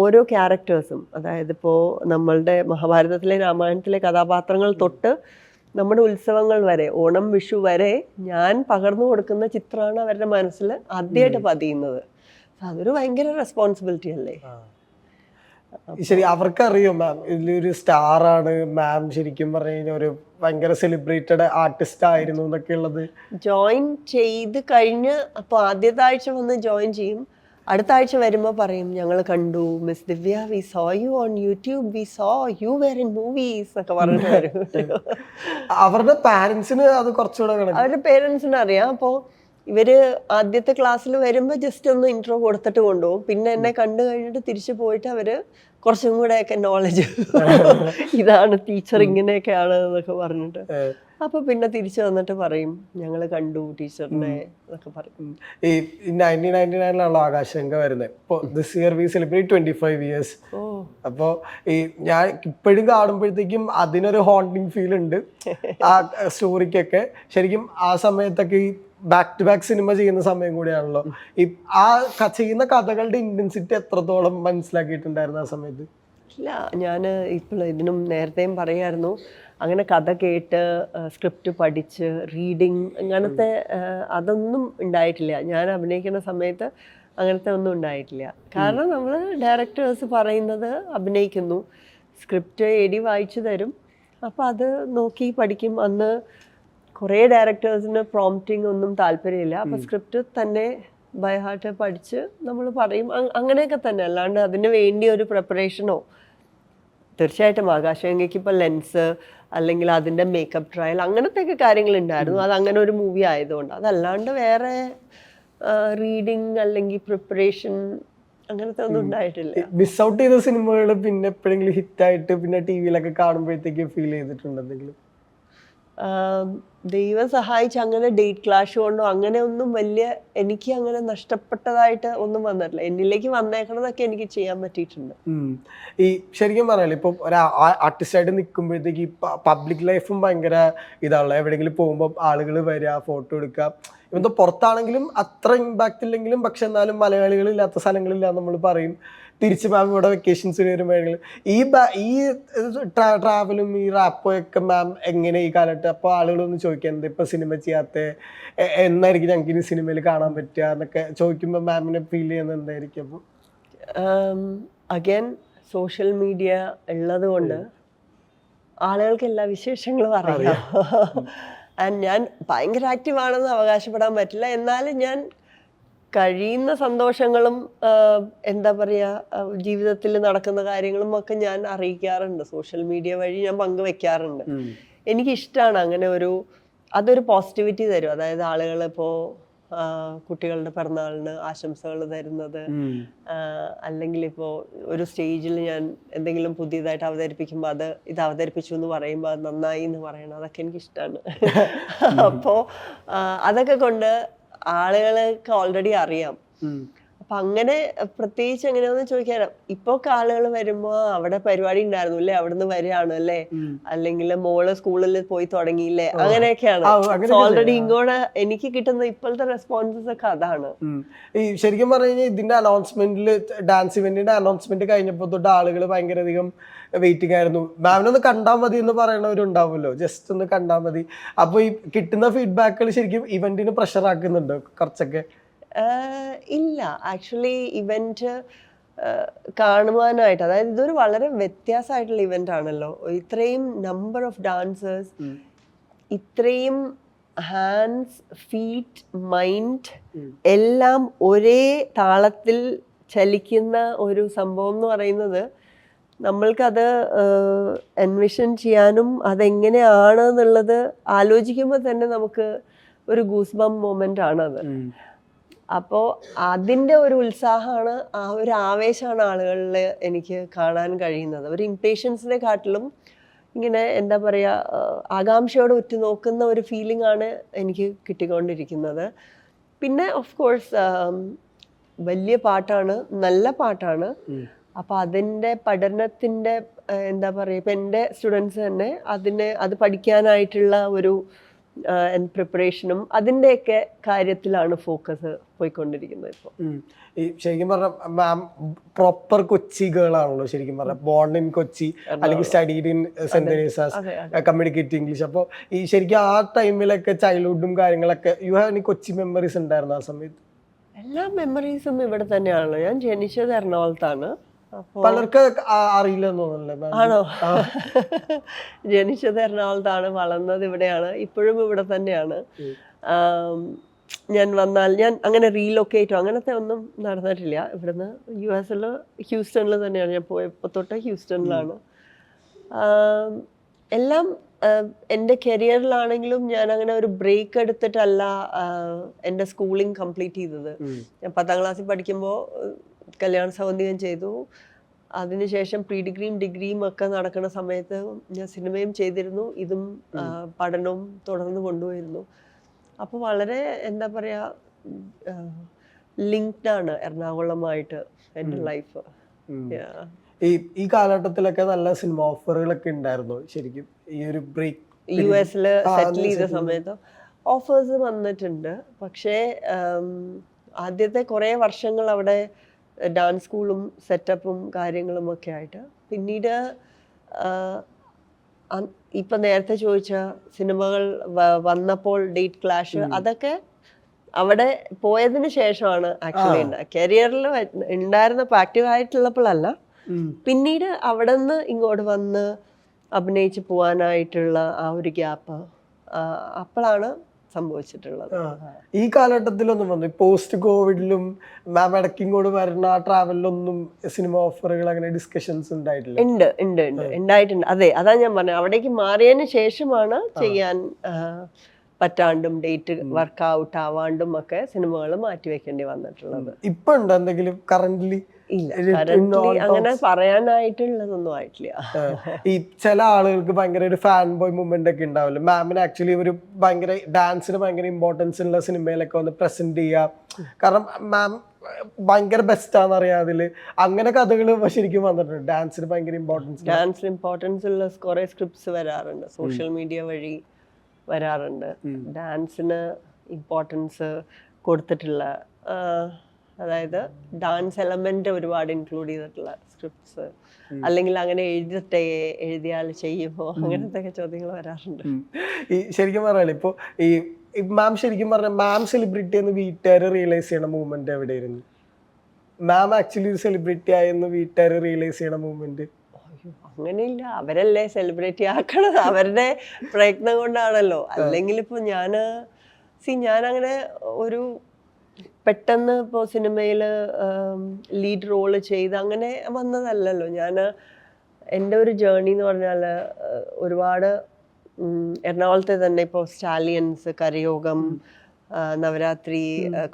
Speaker 1: ഓരോ ക്യാരക്ടേഴ്സും, അതായത് ഇപ്പോൾ നമ്മളുടെ മഹാഭാരതത്തിലെ രാമായണത്തിലെ കഥാപാത്രങ്ങൾ തൊട്ട് നമ്മുടെ ഉത്സവങ്ങൾ വരെ, ഓണം വിഷു വരെ ഞാൻ പകർന്നു കൊടുക്കുന്ന ചിത്രമാണ് അവരുടെ മനസ്സിൽ ആദ്യമായിട്ട് പതിയുന്നത്. അതൊരു ഭയങ്കര റെസ്പോൺസിബിലിറ്റി അല്ലേ.
Speaker 2: ശരി, അവർക്കറിയോ മാം ഇതിലൊരു സ്റ്റാറാണ് മാം, ശരിക്കും പറഞ്ഞു കഴിഞ്ഞാൽ ഒരു ഭയങ്കര സെലിബ്രേറ്റഡ് ആർട്ടിസ്റ്റ് ആയിരുന്നു എന്നൊക്കെ ഉള്ളത്?
Speaker 1: ജോയിൻ ചെയ്ത് കഴിഞ്ഞ് അപ്പോൾ ആദ്യത്തെ ആഴ്ച വന്ന് ജോയിൻ ചെയ്യും, അടുത്ത ആഴ്ച വരുമ്പോൾ പറയും ഞങ്ങൾ കണ്ടു miss Divya, we saw you on YouTube, we saw you were in movies എന്നൊക്കെ പറഞ്ഞിട്ട് വരും.
Speaker 2: അവരുടെ പാരൻസിന് അത് കുറച്ചുകൂടെ
Speaker 1: അവരുടെ പേരൻസിന് അറിയാം. അപ്പോൾ ഇവര് ആദ്യത്തെ ക്ലാസ്സിൽ വരുമ്പോൾ ജസ്റ്റ് ഒന്ന് ഇൻട്രോ കൊടുത്തിട്ട് കൊണ്ടുപോകും. പിന്നെ എന്നെ കണ്ടു കഴിഞ്ഞിട്ട് തിരിച്ചു പോയിട്ട് അവര് കുറച്ചും കൂടെയൊക്കെ നോളജ്, ഇതാണ് ടീച്ചർ ഇങ്ങനെയൊക്കെയാണ് എന്നൊക്കെ പറഞ്ഞിട്ട്, അപ്പൊ പിന്നെ തിരിച്ചു വന്നിട്ട് പറയും ഞങ്ങൾ കണ്ടു ടീച്ചറിനെ എന്നൊക്കെ പറയും.
Speaker 2: ഈ 1999 ആകാശഗംഗ വരുന്നത്. ഇപ്പോൾ this year we celebrate 25 years. അപ്പോൾ ഈ ഞാൻ ഇപ്പോഴും കാണുമ്പോഴത്തേക്കും അതിനൊരു ഹോണ്ടിങ് ഫീൽ ഉണ്ട് ആ സ്റ്റോറിക്കൊക്കെ. ശരിക്കും ആ സമയത്തൊക്കെ ഈ ബാക്ക് ടു ബാക്ക് സിനിമ ചെയ്യുന്ന സമയം കൂടിയാണല്ലോ. ഈ ആ ചെയ്യുന്ന കഥകളുടെ ഇന്റൻസിറ്റി എത്രത്തോളം മനസ്സിലാക്കിയിട്ടുണ്ടായിരുന്നു ആ സമയത്ത്?
Speaker 1: ഇല്ല, ഞാൻ ഇപ്പോൾ ഇതിനും നേരത്തെയും പറയായിരുന്നു, അങ്ങനെ കഥ കേട്ട് സ്ക്രിപ്റ്റ് പഠിച്ച് റീഡിങ് അങ്ങനത്തെ അതൊന്നും ഉണ്ടായിട്ടില്ല. ഞാൻ അഭിനയിക്കുന്ന സമയത്ത് അങ്ങനത്തെ ഒന്നും ഉണ്ടായിട്ടില്ല. കാരണം നമ്മൾ ഡയറക്ടേഴ്സ് പറയുന്നത് അഭിനയിക്കുന്നു, സ്ക്രിപ്റ്റ് എഴുതി വായിച്ചു തരും, അപ്പോൾ അത് നോക്കി പഠിക്കും. അന്ന് കുറേ ഡയറക്ടേഴ്സിന് പ്രോംപ്റ്റിംഗ് ഒന്നും താല്പര്യമില്ല. അപ്പം സ്ക്രിപ്റ്റ് തന്നെ ബൈ ഹാർട്ട് പഠിച്ച് നമ്മൾ പറയും. അങ്ങനെയൊക്കെ തന്നെ, അല്ലാണ്ട് അതിന് വേണ്ടി ഒരു പ്രിപ്പറേഷനോ. തീർച്ചയായിട്ടും ആകാശഗംഗയ്ക്ക് ഇപ്പോൾ ലെൻസ് അല്ലെങ്കിൽ അതിൻ്റെ മേക്കപ്പ് ട്രയൽ അങ്ങനത്തെയൊക്കെ കാര്യങ്ങളുണ്ടായിരുന്നു. അത് അങ്ങനെ ഒരു മൂവി ആയതുകൊണ്ട്. അതല്ലാണ്ട് വേറെ റീഡിങ് അല്ലെങ്കിൽ പ്രിപ്പറേഷൻ അങ്ങനത്തെ ഒന്നും ഉണ്ടായിട്ടില്ല.
Speaker 2: മിസ് ഔട്ട് ചെയ്ത സിനിമകൾ പിന്നെ എപ്പോഴെങ്കിലും ഹിറ്റായിട്ട് പിന്നെ ടി വിയിലൊക്കെ കാണുമ്പോഴത്തേക്ക് ഫീൽ ചെയ്തിട്ടുണ്ട് എന്തെങ്കിലും?
Speaker 1: ദൈവം സഹായിച്ച് അങ്ങനെ ഡേറ്റ് ക്ലാഷ് കൊണ്ടോ അങ്ങനെ ഒന്നും വലിയ എനിക്ക് അങ്ങനെ നഷ്ടപ്പെട്ടതായിട്ട് ഒന്നും വന്നിട്ടില്ല. എന്നിലേക്ക് വന്നേക്കണതൊക്കെ എനിക്ക് ചെയ്യാൻ പറ്റിയിട്ടുണ്ട്.
Speaker 2: ഈ ശരിക്കും പറയാലോ, ഇപ്പൊ ഒരു ആർട്ടിസ്റ്റായിട്ട് നിൽക്കുമ്പോഴത്തേക്ക് ഈ പബ്ലിക് ലൈഫും ഭയങ്കര ഇതാണല്ലോ. എവിടെയെങ്കിലും പോകുമ്പോൾ ആളുകൾ വരിക, ഫോട്ടോ എടുക്കുക. ഇപ്പം പുറത്താണെങ്കിലും അത്ര ഇമ്പാക്റ്റ് ഇല്ലെങ്കിലും പക്ഷെ എന്നാലും മലയാളികളില്ലാത്ത സ്ഥലങ്ങളില്ല നമ്മൾ പറയും. തിരിച്ച് മാം ഇവിടെ വെക്കേഷൻസ് വരുമ്പോഴെങ്കിൽ ഈ ട്രാവലും ഈ റാപ്പോയൊക്കെ മാം എങ്ങനെ ഈ കാലഘട്ടം അപ്പോൾ ആളുകളൊന്ന് ചോദിക്കുന്നത് ഇപ്പം സിനിമ ചെയ്യാത്ത എന്നായിരിക്കും ഞങ്ങൾക്ക് ഇനി സിനിമയിൽ കാണാൻ പറ്റുക എന്നൊക്കെ ചോദിക്കുമ്പോൾ മാമിനെ ഫീൽ ചെയ്യുന്നത് എന്തായിരിക്കും? അപ്പോൾ
Speaker 1: അഗൈൻ സോഷ്യൽ മീഡിയ ഉള്ളത് കൊണ്ട് ആളുകൾക്ക് എല്ലാ വിശേഷങ്ങളും അറിയാം. ആൻഡ് ഞാൻ ഭയങ്കര ആക്റ്റീവാണെന്ന് അവകാശപ്പെടാൻ പറ്റില്ല. എന്നാലും ഞാൻ കഴിയുന്ന സന്തോഷങ്ങളും എന്താ പറയുക ജീവിതത്തിൽ നടക്കുന്ന കാര്യങ്ങളും ഒക്കെ ഞാൻ അറിയിക്കാറുണ്ട്. സോഷ്യൽ മീഡിയ വഴി ഞാൻ പങ്കുവെക്കാറുണ്ട്. എനിക്കിഷ്ടമാണ് അങ്ങനെ അതൊരു പോസിറ്റിവിറ്റി തരും. അതായത് ആളുകൾ ഇപ്പോൾ കുട്ടികളുടെ പിറന്നാളിന് ആശംസകൾ തരുന്നത്, അല്ലെങ്കിൽ ഇപ്പോൾ ഒരു സ്റ്റേജിൽ ഞാൻ എന്തെങ്കിലും പുതിയതായിട്ട് അവതരിപ്പിക്കുമ്പോൾ ഇത് അവതരിപ്പിച്ചു എന്ന് പറയുമ്പോൾ അത് നന്നായി എന്ന് പറയണം. അതൊക്കെ എനിക്കിഷ്ടമാണ്. അപ്പോൾ അതൊക്കെ കൊണ്ട് ആളുകൾക്ക് ഓൾറെഡി അറിയാം. അപ്പൊ അങ്ങനെ പ്രത്യേകിച്ച് എങ്ങനെയാന്ന് ചോദിക്കാൻ, ഇപ്പൊ ആളുകൾ വരുമ്പോ അവിടെ പരിപാടി ഉണ്ടായിരുന്നു അല്ലേ, അവിടുന്ന് വരികയാണ് അല്ലേ, അല്ലെങ്കിൽ മോള് സ്കൂളിൽ പോയി തുടങ്ങിയില്ലേ, അങ്ങനെയൊക്കെയാണ്. ഓൾറെഡി ഇങ്ങോട്ട് എനിക്ക് കിട്ടുന്ന ഇപ്പോഴത്തെ റെസ്പോൺസസ് ഒക്കെ അതാണ്.
Speaker 2: ഈ ശരിക്കും പറഞ്ഞു കഴിഞ്ഞാൽ ഇതിന്റെ അനൗൺസ്മെന്റിൽ, ഡാൻസ് ഇവന്റിന്റെ അനൗൺസ്മെന്റ് കഴിഞ്ഞപ്പോ തൊട്ട് ആളുകൾ ഭയങ്കര അധികം വെയിറ്റിംഗ് ആയിരുന്നു. മാമിനൊന്ന് കണ്ടാൽ മതി എന്ന് പറയണവരുണ്ടാവുമല്ലോ, ജസ്റ്റ് ഒന്ന് കണ്ടാൽ മതി. അപ്പൊ ഈ കിട്ടുന്ന ഫീഡ്ബാക്കുകൾ ശരിക്കും ഇവന്റിന് പ്രഷർ ആക്കുന്നുണ്ടോ കുറച്ചൊക്കെ?
Speaker 1: ഇല്ല, ആക്ച്വലി ഇവന്റ് കാണുവാനായിട്ട്, അതായത് ഇതൊരു വളരെ വ്യത്യാസമായിട്ടുള്ള ഇവന്റ് ആണല്ലോ. ഇത്രയും നമ്പർ ഓഫ് ഡാൻസേഴ്സ്, ഇത്രയും ഹാൻഡ്സ്, ഫീറ്റ്, മൈൻഡ് എല്ലാം ഒരേ താളത്തിൽ ചലിക്കുന്ന ഒരു സംഭവം എന്ന് പറയുന്നത് നമ്മൾക്കത് എൻവിഷൻ ചെയ്യാനും അതെങ്ങനെയാണ് എന്നുള്ളത് ആലോചിക്കുമ്പോൾ തന്നെ നമുക്ക് ഒരു ഗൂസ് ബംപ് മൊമെന്റ് ആണത്. അപ്പോൾ അതിൻ്റെ ഒരു ഉത്സാഹമാണ്, ആ ഒരു ആവേശമാണ് ആളുകളിൽ എനിക്ക് കാണാൻ കഴിയുന്നത്. ഒരു ഇംപേഷ്യൻസിനെ കാട്ടിലും ഇങ്ങനെ എന്താ പറയുക, ആകാംക്ഷയോടെ ഉറ്റുനോക്കുന്ന ഒരു ഫീലിംഗ് ആണ് എനിക്ക് കിട്ടിക്കൊണ്ടിരിക്കുന്നത്. പിന്നെ ഓഫ് കോഴ്സ് വലിയ പാട്ടാണ്, നല്ല പാട്ടാണ്. അപ്പം അതിൻ്റെ പഠനത്തിൻ്റെ എന്താ പറയുക, ഇപ്പം എൻ്റെ സ്റ്റുഡൻസ് തന്നെ അത് പഠിക്കാനായിട്ടുള്ള ഒരു പ്രിപ്പറേഷനും അതിൻ്റെയൊക്കെ കാര്യത്തിലാണ് ഫോക്കസ് പോയിക്കൊണ്ടിരിക്കുന്നത് ഇപ്പോൾ.
Speaker 2: ഈ ശരിക്കും പറഞ്ഞ മാം പ്രോപ്പർ കൊച്ചി ഗേൾ ആണല്ലോ ശരിക്കും പറഞ്ഞ, ബോൺ ഇൻ കൊച്ചി അല്ലെങ്കിൽ studied in saint Teresa's, communicate English. അപ്പോൾ ഈ ശരിക്കും ആ ടൈമിലൊക്കെ ചൈൽഡ്ഹുഡും കാര്യങ്ങളൊക്കെ you have any Kochi memories ഉണ്ടായിരുന്നു ആ സമയത്ത്?
Speaker 1: എല്ലാ മെമ്മറീസും ഇവിടെ തന്നെയാണല്ലോ. ഞാൻ ജനിച്ചത് എറണാകുളത്താണ്.
Speaker 2: പലർക്ക് അറിയില്ലെന്ന് തോന്നുന്നല്ലേ?
Speaker 1: ആണോ? ജനിച്ചത് എറണാകുളത്താണ്, വളർന്നത് ഇവിടെയാണ്, ഇപ്പോഴും ഇവിടെ തന്നെയാണ്. ഞാൻ വന്നാൽ ഞാൻ അങ്ങനെ റീലൊക്കേറ്റോ അങ്ങനത്തെ ഒന്നും നടന്നിട്ടില്ല. ഇവിടുന്ന് US ഹ്യൂസ്റ്റണിൽ തന്നെയാണ് ഞാൻ പോയപ്പോൾ തൊട്ട് ഹ്യൂസ്റ്റണിലാണ്. എല്ലാം എൻ്റെ കരിയറിലാണെങ്കിലും ഞാൻ അങ്ങനെ ഒരു ബ്രേക്ക് എടുത്തിട്ടല്ല എൻ്റെ സ്കൂളിംഗ് കംപ്ലീറ്റ് ചെയ്തത്. ഞാൻ 10ാം ക്ലാസ്സിൽ പഠിക്കുമ്പോൾ കല്യാണ സൗന്ദര്യം ചെയ്തു. അതിനുശേഷം പ്രീ ഡിഗ്രിയും ഡിഗ്രിയും ഒക്കെ നടക്കുന്ന സമയത്ത് ഞാൻ സിനിമയും ചെയ്തിരുന്നു, ഇതും പഠനവും തുടർന്ന് കൊണ്ടുപോയിരുന്നു. അപ്പോൾ വളരെ എന്താ പറയുക, ലിങ്ക്ഡ് ആണ് എറണാകുളമായിട്ട് എൻ്റെ ലൈഫ്.
Speaker 2: ഈ കാലഘട്ടത്തിലൊക്കെ നല്ല സിനിമ ഓഫറുകളൊക്കെ ഉണ്ടായിരുന്നു ശരിക്കും? ഈ ഒരു ബ്രേക്ക്
Speaker 1: US സെറ്റിൽ ചെയ്ത സമയത്ത് ഓഫേഴ്സ് വന്നിട്ടുണ്ട്. പക്ഷേ ആദ്യത്തെ കുറേ വർഷങ്ങൾ അവിടെ ഡാൻസ് സ്കൂളും സെറ്റപ്പും കാര്യങ്ങളും ഒക്കെ ആയിട്ട്, പിന്നീട് ഇപ്പം നേരത്തെ ചോദിച്ച സിനിമകൾ വന്നപ്പോൾ ഡേറ്റ് ക്ലാഷ്, അതൊക്കെ അവിടെ പോയതിന് ശേഷമാണ് ആക്ച്വലി കരിയറിൽ ഉണ്ടായിരുന്നപ്പോൾ ആക്റ്റീവ് ആയിട്ടുള്ളപ്പോഴല്ല, പിന്നീട് അവിടെ നിന്ന് ഇങ്ങോട്ട് വന്ന് അഭിനയിച്ച് പോകാനായിട്ടുള്ള ആ ഒരു ഗ്യാപ്പ് അപ്പോഴാണ് സംഭവിച്ചിട്ടുള്ളത്.
Speaker 2: ഈ കാലഘട്ടത്തിലൊന്നും വന്നു പോസ്റ്റ് കോവിഡിലും മാം ഇടയ്ക്ക് ഇങ്ങോട്ട് വരുന്ന ആ ട്രാവലിലൊന്നും സിനിമ ഓഫറുകൾ അങ്ങനെ ഡിസ്കഷൻസ് ഉണ്ടായിട്ടില്ല?
Speaker 1: ഉണ്ടായിട്ടുണ്ട്. അതെ, അതാ ഞാൻ പറഞ്ഞത്, അവിടേക്ക് മാറിയതിന് ശേഷമാണ് ചെയ്യാൻ പറ്റാണ്ടും ഡേറ്റ് വർക്ക് ഔട്ട് ആവാണ്ടും ഒക്കെ സിനിമകൾ മാറ്റിവെക്കേണ്ടി വന്നിട്ടുള്ളത്.
Speaker 2: ഇപ്പൊ ഉണ്ടോ എന്തെങ്കിലും കറന്റ്ലി?
Speaker 1: അങ്ങനെ പറയാനായിട്ടുള്ളതൊന്നും ആയിട്ടില്ല.
Speaker 2: ഈ ചില ആളുകൾക്ക് ഭയങ്കര ഒരു ഫാൻ ബോയ് മൂവ്മെന്റ് ഒക്കെ ഉണ്ടാവില്ല. മാമിന് ആക്ച്വലി ഒരു ഭയങ്കര ഡാൻസിന് ഭയങ്കര ഇമ്പോർട്ടൻസ് ഉള്ള സിനിമയിലൊക്കെ വന്ന് പ്രസന്റ് ചെയ്യാം, കാരണം മാം ഭയങ്കര ബെസ്റ്റ് ആണെന്ന് അറിയാതില് അങ്ങനെ കഥകൾ ശരിക്കും വന്നിട്ടുണ്ട്. ഡാൻസിന് ഭയങ്കര ഇമ്പോർട്ടൻസ്
Speaker 1: ഉള്ള കുറെ സ്ക്രിപ്റ്റ്സ് വരാറുണ്ട്, സോഷ്യൽ മീഡിയ വഴി വരാറുണ്ട്. ഡാൻസിന് ഇമ്പോർട്ടൻസ് കൊടുത്തിട്ടുള്ള, അതായത് ഡാൻസ് എലമെന്റ് ഒരുപാട് ഇൻക്ലൂഡ് ചെയ്തിട്ടുള്ള സ്ക്രിപ്റ്റ്സ്, അല്ലെങ്കിൽ അങ്ങനെ എഴുതിയാൽ ചെയ്യുമോ, അങ്ങനത്തെ ഒക്കെ ചോദ്യങ്ങൾ വരാറുണ്ട്.
Speaker 2: ഈ ശരിക്കും പറയാം ഇപ്പൊ ഈ മാം ശരിക്കും പറഞ്ഞ മാം സെലിബ്രിറ്റി എന്ന് വീട്ടുകാർ റിയലൈസ് ചെയ്യണ മൂവ്മെന്റ് എവിടെയായിരുന്നു? മാം ആക്ച്വലി സെലിബ്രിറ്റി ആയെന്ന് വീട്ടുകാർ റിയലൈസ് ചെയ്യണ മൂവ്മെന്റ്?
Speaker 1: അങ്ങനെയില്ല, അവരല്ലേ സെലിബ്രിറ്റി ആക്കണത്, അവരുടെ പ്രയത്നം കൊണ്ടാണല്ലോ. അല്ലെങ്കിൽ ഇപ്പൊ ഞാനങ്ങനെ ഒരു പെട്ടെന്ന് ഇപ്പോൾ സിനിമയിൽ ലീഡ് റോള് ചെയ്ത് അങ്ങനെ വന്നതല്ലല്ലോ. എൻ്റെ ഒരു ജേർണി എന്ന് പറഞ്ഞാൽ ഒരുപാട് എറണാകുളത്തെ തന്നെ ഇപ്പോൾ സ്റ്റാലിയൻസ്, കരയോഗം, നവരാത്രി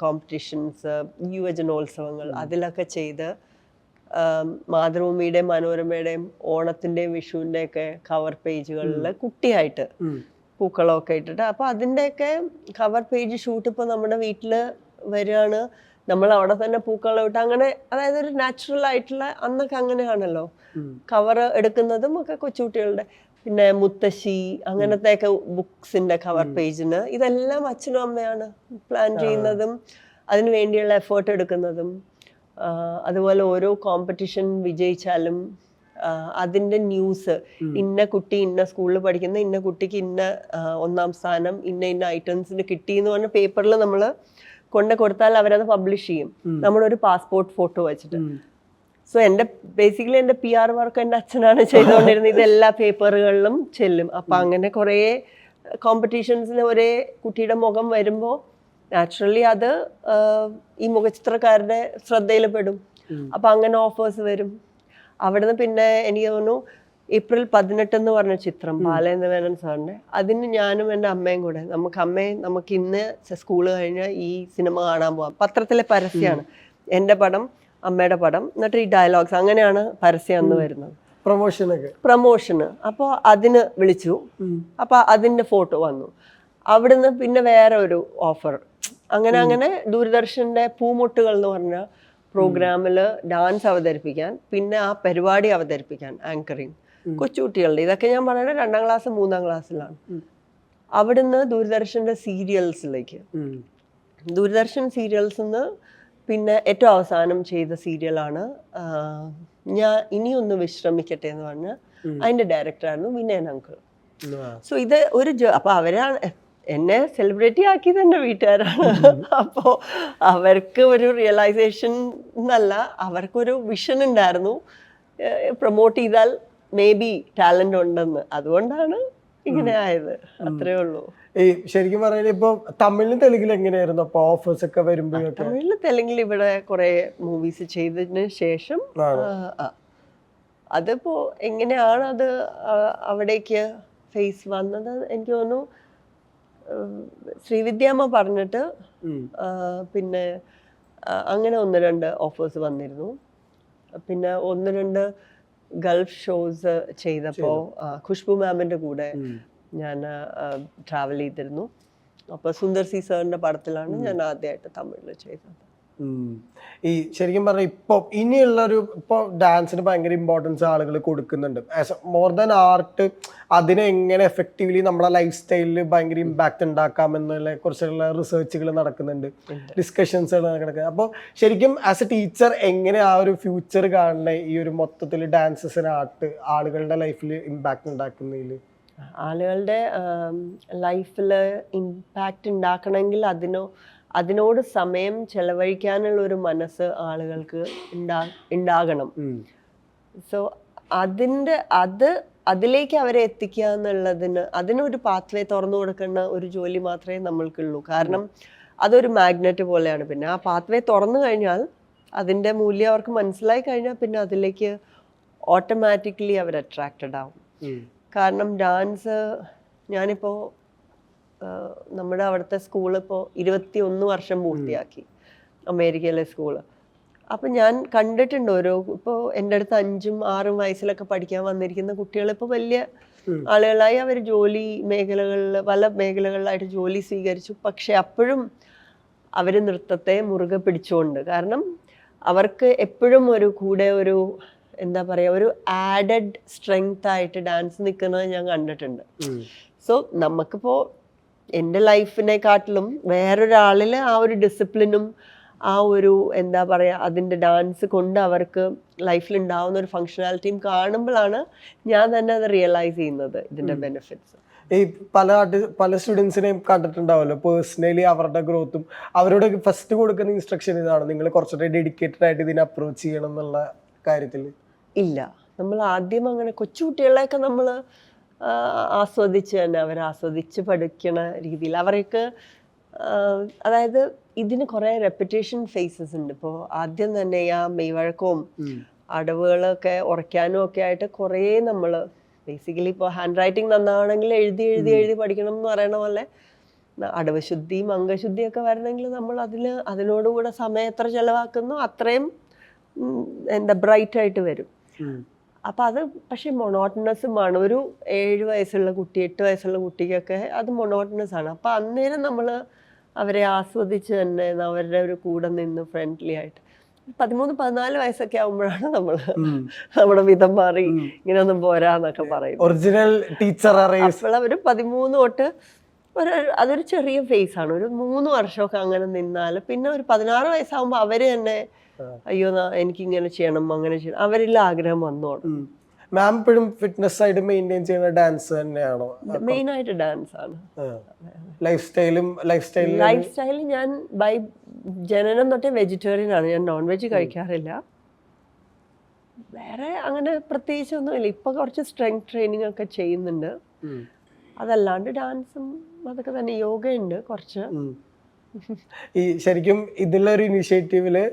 Speaker 1: കോമ്പറ്റീഷൻസ്, യുവജനോത്സവങ്ങൾ, അതിലൊക്കെ ചെയ്ത് മാതൃഭൂമിയുടെയും മനോരമയുടെയും ഓണത്തിൻ്റെയും വിഷുവിൻ്റെയും ഒക്കെ കവർ പേജുകളിൽ കുട്ടിയായിട്ട് പൂക്കളമൊക്കെ ഇട്ടിട്ട്, അപ്പോൾ അതിൻ്റെയൊക്കെ കവർ പേജ് ഷൂട്ട് ഇപ്പോൾ നമ്മുടെ വീട്ടിൽ വരികയാണ്, നമ്മൾ അവിടെ തന്നെ പൂക്കളം ഇട്ട് അങ്ങനെ, അതായത് ഒരു നാച്ചുറൽ ആയിട്ടുള്ള, അന്നൊക്കെ അങ്ങനെയാണല്ലോ കവർ എടുക്കുന്നതും ഒക്കെ കൊച്ചുകുട്ടികളുടെ. പിന്നെ മുത്തശ്ശി അങ്ങനത്തെ ഒക്കെ ബുക്സിന്റെ കവർ പേജിന് ഇതെല്ലാം അച്ഛനും അമ്മയാണ് പ്ലാൻ ചെയ്യുന്നതും അതിനു വേണ്ടിയുള്ള എഫേർട്ട് എടുക്കുന്നതും. അതുപോലെ ഓരോ കോമ്പറ്റീഷൻ വിജയിച്ചാലും അതിൻ്റെ ന്യൂസ്, ഇന്ന കുട്ടി ഇന്ന സ്കൂളിൽ പഠിക്കുന്ന ഇന്ന കുട്ടിക്ക് ഇന്ന ഒന്നാം സ്ഥാനം ഇന്ന ഐറ്റംസിന് കിട്ടി എന്ന് പറഞ്ഞ പേപ്പറിൽ നമ്മൾ കൊണ്ട് കൊടുത്താൽ അവരത് പബ്ലിഷ് ചെയ്യും, നമ്മളൊരു പാസ്പോർട്ട് ഫോട്ടോ വെച്ചിട്ട്. സോ ബേസിക്കലി എൻ്റെ PR വർക്ക് എൻ്റെ അച്ഛനാണ് ചെയ്തുകൊണ്ടിരുന്നത്. ഇതെല്ലാ പേപ്പറുകളിലും ചെല്ലും. അപ്പം അങ്ങനെ കുറേ കോമ്പറ്റീഷൻസിന് ഒരേ കുട്ടിയുടെ മുഖം വരുമ്പോൾ നാച്ചുറലി അത് ഈ മുഖചിത്രക്കാരുടെ ശ്രദ്ധയിൽ പെടും. അപ്പം അങ്ങനെ ഓഫേഴ്സ് വരും. അവിടുന്ന് പിന്നെ എനിക്ക് തോന്നുന്നു April 18 എന്ന് പറഞ്ഞ ചിത്രം ബാലേന്ദ്ര മേനോൻ സാറിൻ്റെ, അതിന് ഞാനും എൻ്റെ അമ്മയും കൂടെ നമുക്ക് ഇന്ന് സ്കൂൾ കഴിഞ്ഞ് ഈ സിനിമ കാണാൻ പോവാം. പത്രത്തിലെ പരസ്യമാണ്, എൻ്റെ പടം അമ്മയുടെ പടം, എന്നിട്ട് ഈ ഡയലോഗ്സ്, അങ്ങനെയാണ് പരസ്യം അന്ന് വരുന്നത്, പ്രൊമോഷന്. അപ്പോൾ അതിന് വിളിച്ചു. അപ്പോൾ അതിൻ്റെ ഫോട്ടോ വന്നു. അവിടുന്ന് പിന്നെ വേറെ ഒരു ഓഫർ, അങ്ങനെ ദൂരദർശൻ്റെ പൂമുട്ടുകൾ എന്ന് പറഞ്ഞ പ്രോഗ്രാമിൽ ഡാൻസ് അവതരിപ്പിക്കാൻ, പിന്നെ ആ പരിപാടി അവതരിപ്പിക്കാൻ, ആങ്കറിങ്, കൊച്ചുകുട്ടികളുടെ. ഇതൊക്കെ ഞാൻ പറയുന്നത് 2ാം ക്ലാസ് 3ാം ക്ലാസ്സിലാണ്. അവിടുന്ന് ദൂരദർശൻ്റെ സീരിയൽസിലേക്ക്, ദൂരദർശൻ സീരിയൽസിൽ നിന്ന് പിന്നെ ഏറ്റവും അവസാനം ചെയ്ത സീരിയലാണ് ഞാൻ ഇനിയൊന്ന് വിശ്രമിക്കട്ടെ എന്ന് പറഞ്ഞ, അതിൻ്റെ ഡയറക്ടറായിരുന്നു വിനയൻ അങ്കിൾ. സോ ഇത് ഒരു അപ്പോൾ അവരാണ് എന്നെ സെലിബ്രിറ്റി ആക്കിയത് എൻ്റെ വീട്ടുകാരാണ്. അപ്പോൾ അവർക്ക് ഒരു റിയലൈസേഷൻ എന്നല്ല, അവർക്കൊരു വിഷൻ ഉണ്ടായിരുന്നു, പ്രൊമോട്ട് ചെയ്താൽ മേ ബി ടാലന്റ് ഉണ്ടെന്ന്. അതുകൊണ്ടാണ് ഇങ്ങനെ ആയത്, അത്രേ ഉള്ളൂ.
Speaker 2: ഈ ശരിക്കും പറഞ്ഞാൽ ഇപ്പൊ തമിഴിലും തെലുങ്കിലും എങ്ങനെയായിരുന്നു അപ്പൊ ഓഫേഴ്സ് ഒക്കെ വരുമ്പോഴൊക്കെ?
Speaker 1: തമിഴിലും തെലുങ്കിലും ഇവിടെ കുറെ മൂവീസ് ചെയ്തതിന് ശേഷം അതിപ്പോ എങ്ങനെയാണ് അത് അവിടേക്ക് ഫേസ് വന്നത്, എനിക്ക് തോന്നുന്നു ശ്രീവിദ്യാമ്മ പറഞ്ഞിട്ട് പിന്നെ അങ്ങനെ 1-2 ഓഫേഴ്സ് വന്നിരുന്നു. പിന്നെ 1-2 ഗൾഫ് ഷോസ് ചെയ്തപ്പോൾ ഖുഷ്ബു മാമിൻ്റെ കൂടെ ഞാൻ ട്രാവൽ ചെയ്തിരുന്നു. അപ്പോൾ സുന്ദർ സി സാറിൻ്റെ പടത്തിലാണ് ഞാൻ ആദ്യമായിട്ട് തമിഴിൽ ചെയ്തത്.
Speaker 2: ഈ ശരിക്കും പറഞ്ഞാൽ ഇപ്പോൾ ഡാൻസിന് ഭയങ്കര ഇമ്പോർട്ടൻസ് ആളുകൾ കൊടുക്കുന്നുണ്ട്. മോർ ദാൻ ആർട്ട്, അതിനെ എങ്ങനെ എഫക്റ്റീവ്ലി നമ്മുടെ ലൈഫ് സ്റ്റൈലിൽ ഭയങ്കര ഇമ്പാക്റ്റ് ഉണ്ടാക്കാമെന്നുള്ള കുറച്ചുള്ള റിസർച്ചുകൾ നടക്കുന്നുണ്ട്, ഡിസ്കഷൻസ് നടക്കുന്നത്. അപ്പോൾ ശരിക്കും ആസ് എ ടീച്ചർ എങ്ങനെ ആ ഒരു ഫ്യൂച്ചർ കാണുന്ന ഈ ഒരു മൊത്തത്തിൽ ഡാൻസസ് ആർട്ട് ആളുകളുടെ ലൈഫിൽ ഇമ്പാക്റ്റ് ഉണ്ടാക്കുന്നതിൽ?
Speaker 1: ആളുകളുടെ ലൈഫിൽ ഇമ്പാക്റ്റ് ഉണ്ടാക്കണമെങ്കിൽ അതിനോട് സമയം ചെലവഴിക്കാനുള്ള ഒരു മനസ്സ് ആളുകൾക്ക് ഉണ്ടാകണം. സോ അത് അതിലേക്ക് അവരെ എത്തിക്കുക എന്നുള്ളതിന് അതിനൊരു പാത്വേ തുറന്നു കൊടുക്കുന്ന ഒരു ജോലി മാത്രമേ നമ്മൾക്കുള്ളൂ. കാരണം അതൊരു മാഗ്നറ്റ് പോലെയാണ്. പിന്നെ ആ പാത്വേ തുറന്നു കഴിഞ്ഞാൽ അതിൻ്റെ മൂല്യം അവർക്ക് മനസ്സിലായി കഴിഞ്ഞാൽ പിന്നെ അതിലേക്ക് ഓട്ടോമാറ്റിക്കലി അവർ അട്രാക്റ്റഡ് ആവും. കാരണം ഡാൻസ് ഞാനിപ്പോൾ നമ്മുടെ അവിടുത്തെ സ്കൂളിപ്പോൾ 21 വർഷം പൂർത്തിയാക്കി, അമേരിക്കയിലെ സ്കൂള്. അപ്പം ഞാൻ കണ്ടിട്ടുണ്ട് ഇപ്പോൾ എൻ്റെ അടുത്ത് 5ഉം 6ഉം വയസ്സിലൊക്കെ പഠിക്കാൻ വന്നിരിക്കുന്ന കുട്ടികൾ ഇപ്പോൾ വലിയ ആളുകളായി. അവർ ജോലി മേഖലകളിൽ പല മേഖലകളിലായിട്ട് ജോലി സ്വീകരിച്ചു. പക്ഷെ അപ്പോഴും അവർ നൃത്തത്തെ മുറുകെ പിടിച്ചുകൊണ്ട്, കാരണം അവർക്ക് എപ്പോഴും ഒരു കൂടെ ഒരു എന്താ പറയുക ഒരു ആഡഡ് സ്ട്രെങ്ത് ആയിട്ട് ഡാൻസ് നിൽക്കുന്നത് ഞാൻ കണ്ടിട്ടുണ്ട്. സോ നമുക്കിപ്പോൾ എൻ്റെ ലൈഫിനെക്കാട്ടിലും വേറൊരാളിൽ ആ ഒരു ഡിസിപ്ലിനും ആ ഒരു എന്താ പറയുക അതിൻ്റെ ഡാൻസ് കൊണ്ട് അവർക്ക് ലൈഫിൽ ഉണ്ടാവുന്ന ഒരു ഫങ്ഷണാലിറ്റിയും കാണുമ്പോഴാണ് ഞാൻ തന്നെ അത് റിയലൈസ് ചെയ്യുന്നത് ഇതിൻ്റെ ബെനിഫിറ്റ്സ്.
Speaker 2: ഈ പല സ്റ്റുഡൻസിനെയും കണ്ടിട്ടുണ്ടാവുമല്ലോ, പേഴ്സണലി അവരുടെ ഗ്രോത്തും അവരോട് ഫസ്റ്റ് കൊടുക്കുന്ന ഇൻസ്ട്രക്ഷൻ ഇതാണ്, നിങ്ങൾ കുറച്ചുകൂടെ ഡെഡിക്കേറ്റഡ് ആയിട്ട് ഇതിനെ അപ്രോച്ച് ചെയ്യണം എന്നുള്ള കാര്യത്തിൽ.
Speaker 1: ഇല്ല, നമ്മൾ ആദ്യം അങ്ങനെ കൊച്ചുകുട്ടികളെയൊക്കെ നമ്മൾ ആസ്വദിച്ച് തന്നെ അവർ ആസ്വദിച്ച് പഠിക്കണ രീതിയിൽ അവർക്ക് അതായത് ഇതിന് കുറേ റെപ്പിറ്റേഷൻ ഫേസസ് ഉണ്ട്. ഇപ്പോൾ ആദ്യം തന്നെ ആ മെയ്വഴക്കവും അടവുകളൊക്കെ ഉറയ്ക്കാനും ഒക്കെ ആയിട്ട് കുറേ നമ്മൾ ബേസിക്കലി ഇപ്പോൾ ഹാൻഡ് റൈറ്റിംഗ് നന്നാവണമെങ്കിൽ എഴുതി എഴുതി എഴുതി പഠിക്കണം എന്ന് പറയണ പോലെ അടവ് ശുദ്ധിയും അംഗശുദ്ധിയൊക്കെ വരണമെങ്കിൽ നമ്മൾ അതിനോടുകൂടെ സമയം എത്ര ചിലവാക്കുന്നു അത്രയും എന്താ ബ്രൈറ്റ് ആയിട്ട് വരും. അപ്പം അത് പക്ഷേ മൊണോട്ടണസുമാണ്. ഒരു 7 വയസ്സുള്ള കുട്ടി 8 വയസ്സുള്ള കുട്ടിക്കൊക്കെ അത് മൊണോട്ടണസ് ആണ്. അപ്പം അന്നേരം നമ്മൾ അവരെ ആസ്വദിച്ച് തന്നെ അവരുടെ ഒരു കൂടെ നിന്ന് ഫ്രണ്ട്ലി ആയിട്ട് 13-14 വയസ്സൊക്കെ ആകുമ്പോഴാണ് നമ്മൾ നമ്മുടെ വിധം മാറി ഇങ്ങനെ ഒന്നും പോരാന്നൊക്കെ പറയും.
Speaker 2: ഒറിജിനൽ ടീച്ചർ
Speaker 1: അപ്പോൾ ഒരു 13 തൊട്ട് അതൊരു ചെറിയ ഫേസ് ആണ്. ഒരു 3 വർഷമൊക്കെ അങ്ങനെ നിന്നാൽ പിന്നെ ഒരു 16 വയസ്സാകുമ്പോൾ അവർ തന്നെ അയ്യോ എനിക്കിങ്ങനെ ചെയ്യണം അങ്ങനെ ചെയ്യണം അവരിൽ ആഗ്രഹം വന്നോളും.
Speaker 2: മാം ഇപ്പോഴും ഫിറ്റ്നസ് ആയിട്ട് മെയിൻറ്റെയിൻ ചെയ്യുന്ന ഡാൻസ് തന്നെയാണോ?
Speaker 1: മെയിൻ ആയിട്ട് ഡാൻസ് ആണ്.
Speaker 2: ലൈഫ് സ്റ്റൈൽ
Speaker 1: ഞാൻ ബൈ ജനനം തൊട്ടേ വെജിറ്റേറിയൻ ആണ്. ഞാൻ നോൺ വെജ് കഴിക്കാറില്ല. വേറെ അങ്ങനെ പ്രത്യേകിച്ചൊന്നുമില്ല. ഇപ്പൊ കുറച്ച് സ്ട്രെങ്ത് ട്രെയിനിങ് ഒക്കെ ചെയ്യുന്നുണ്ട്. അതല്ലാണ്ട് ഡാൻസും അതൊക്കെ തന്നെ. യോഗയുണ്ട് കുറച്ച്.
Speaker 2: ഈ ശരിക്കും ഇതിലൊരു ഇനിഷ്യേറ്റീവില്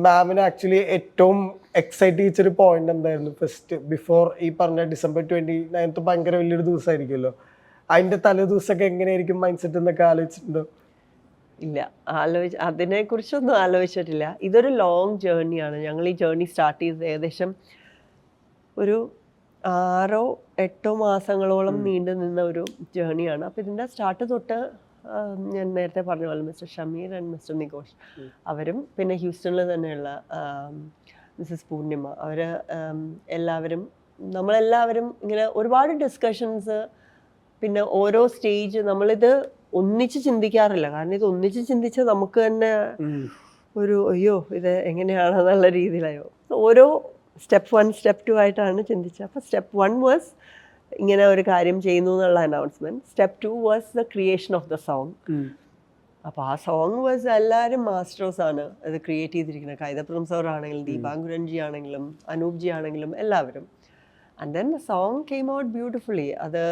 Speaker 2: മാമിന് ആക്ച്വലി ഏറ്റവും എക്സൈറ്റ് ചെയ്യിച്ചൊരു പോയിന്റ് എന്തായിരുന്നു? ഫസ്റ്റ് ബിഫോർ ഈ പറഞ്ഞ December 29th ഭയങ്കര വലിയൊരു ദിവസമായിരിക്കുമല്ലോ, അതിന്റെ തലേ ദിവസമൊക്കെ എങ്ങനെയായിരിക്കും മൈൻഡ് സെറ്റ് എന്നൊക്കെ ആലോചിച്ചിട്ടുണ്ടോ?
Speaker 1: ഇല്ല, അതിനെ കുറിച്ചൊന്നും ആലോചിച്ചിട്ടില്ല. ഇതൊരു ലോങ് ജേർണിയാണ്. ഞങ്ങൾ ഈ ജേർണി സ്റ്റാർട്ട് ചെയ്തത് ഏകദേശം ഒരു 6-8 മാസങ്ങളോളം നീണ്ടു നിന്ന ഒരു ജേർണിയാണ്. അപ്പോൾ ഇതിൻ്റെ സ്റ്റാർട്ട് തൊട്ട് ഞാൻ നേരത്തെ പറഞ്ഞ പോലെ mister Shameer and mister Nikosh അവരും പിന്നെ ഹ്യൂസ്റ്റണിൽ തന്നെയുള്ള മിസ്സസ് പൂർണിമ അവർ എല്ലാവരും നമ്മളെല്ലാവരും ഇങ്ങനെ ഒരുപാട് ഡിസ്കഷൻസ്, പിന്നെ ഓരോ സ്റ്റേജ് നമ്മളിത് ഒന്നിച്ച് ചിന്തിക്കാറില്ല. കാരണം ഇത് ഒന്നിച്ച് ചിന്തിച്ച് നമുക്ക് തന്നെ ഒരു അയ്യോ ഇത് എങ്ങനെയാണെന്നുള്ള രീതിയിലായോ. ഓരോ സ്റ്റെപ്പ് 1 സ്റ്റെപ്പ് 2 ആയിട്ടാണ് ചിന്തിച്ചത്. അപ്പോൾ സ്റ്റെപ്പ് 1 വാസ് ഇങ്ങനെ ഒരു കാര്യം ചെയ്യുന്നു എന്നുള്ള announcement. Step 2 was the creation of the song. അപ്പോൾ ആ സോങ് വാസ് എല്ലാവരും മാസ്റ്റേഴ്സ് ആണ് അത് ക്രിയേറ്റ് ചെയ്തിരിക്കുന്നത്. കൈതപ്രം സർ ആണെങ്കിലും ദീപാങ്കുരൻജി ആണെങ്കിലും അനൂപ് ജി ആണെങ്കിലും എല്ലാവരും. And then the song came out beautifully. അത്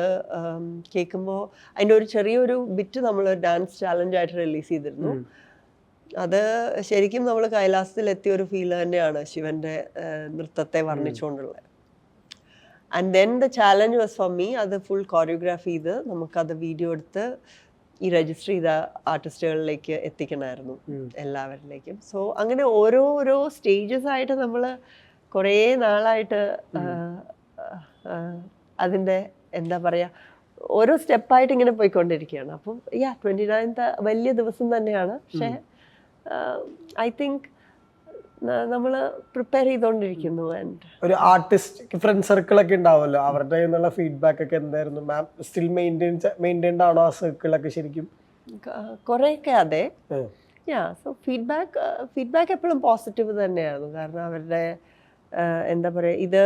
Speaker 1: കേൾക്കുമ്പോൾ അതിൻ്റെ ഒരു ചെറിയൊരു ബിറ്റ് നമ്മൾ ഡാൻസ് ചാലഞ്ചായിട്ട് റിലീസ് ചെയ്തിരുന്നു. അത് ശരിക്കും നമ്മൾ കൈലാസത്തിലെത്തിയ ഒരു ഫീൽ തന്നെയാണ്, ശിവൻ്റെ നൃത്തത്തെ വർണ്ണിച്ചുകൊണ്ടുള്ളത്. And then the challenge was for me. അത് ഫുൾ കോറിയോഗ്രാഫ് ചെയ്ത് നമുക്കത് വീഡിയോ എടുത്ത് ഈ രജിസ്റ്റർ ചെയ്ത ആർട്ടിസ്റ്റുകളിലേക്ക് എത്തിക്കണമായിരുന്നു എല്ലാവരിലേക്കും. സോ അങ്ങനെ ഓരോ സ്റ്റേജസ് ആയിട്ട് നമ്മൾ കുറേ നാളായിട്ട് അതിൻ്റെ എന്താ പറയുക ഓരോ സ്റ്റെപ്പായിട്ട് ഇങ്ങനെ പോയിക്കൊണ്ടിരിക്കുകയാണ്. അപ്പം 29th വലിയ ദിവസം തന്നെയാണ്. പക്ഷേ ഐ തിങ്ക് നമ്മൾ പ്രിപ്പയർ ചെയ്തുകൊണ്ടിരിക്കുന്നു. ആൻഡ്
Speaker 2: ഒരു ആർട്ടിസ്റ്റ് ഫ്രണ്ട് സർക്കിളൊക്കെ ഉണ്ടാവുമല്ലോ, അവരുടെ നിന്നുള്ള ഫീഡ്ബാക്ക് ഒക്കെ എന്തായിരുന്നു മാം? സ്റ്റിൽ മെയിൻറ്റെയിൻഡ് ആണോ ആ സർക്കിളൊക്കെ? ശരിക്കും
Speaker 1: കുറേയൊക്കെ അതെ. സോ ഫീഡ്ബാക്ക് എപ്പോഴും പോസിറ്റീവ് തന്നെയായിരുന്നു. കാരണം അവരുടെ എന്താ പറയുക ഇത്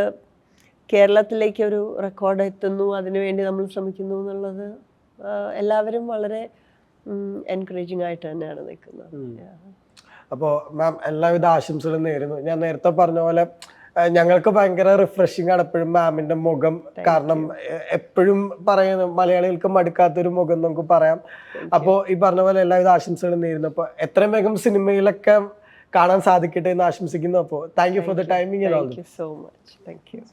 Speaker 1: കേരളത്തിലേക്ക് ഒരു റെക്കോർഡ് എത്തുന്നു, അതിനുവേണ്ടി നമ്മൾ ശ്രമിക്കുന്നു എന്നുള്ളത് എല്ലാവരും വളരെ എൻകറേജിങ് ആയിട്ട് തന്നെയാണ് നിൽക്കുന്നത്.
Speaker 2: അപ്പോൾ മാം എല്ലാവിധ ആശംസകളും നേരുന്നു. ഞാൻ നേരത്തെ പറഞ്ഞ പോലെ ഞങ്ങൾക്ക് ഭയങ്കര റിഫ്രഷിംഗ് ആണ് എപ്പോഴും മാമിന്റെ മുഖം. കാരണം എപ്പോഴും പറയുന്ന മലയാളികൾക്ക് മടുക്കാത്തൊരു മുഖം നമുക്ക് പറയാം. അപ്പോൾ ഈ പറഞ്ഞ പോലെ എല്ലാവിധ ആശംസകളും നേരുന്നു. അപ്പോൾ എത്രയും വേഗം സിനിമയിലൊക്കെ കാണാൻ സാധിക്കട്ടെ എന്ന് ആശംസിക്കുന്നു. അപ്പോൾ thank you for the timing.
Speaker 1: Thank you so much. Thank you.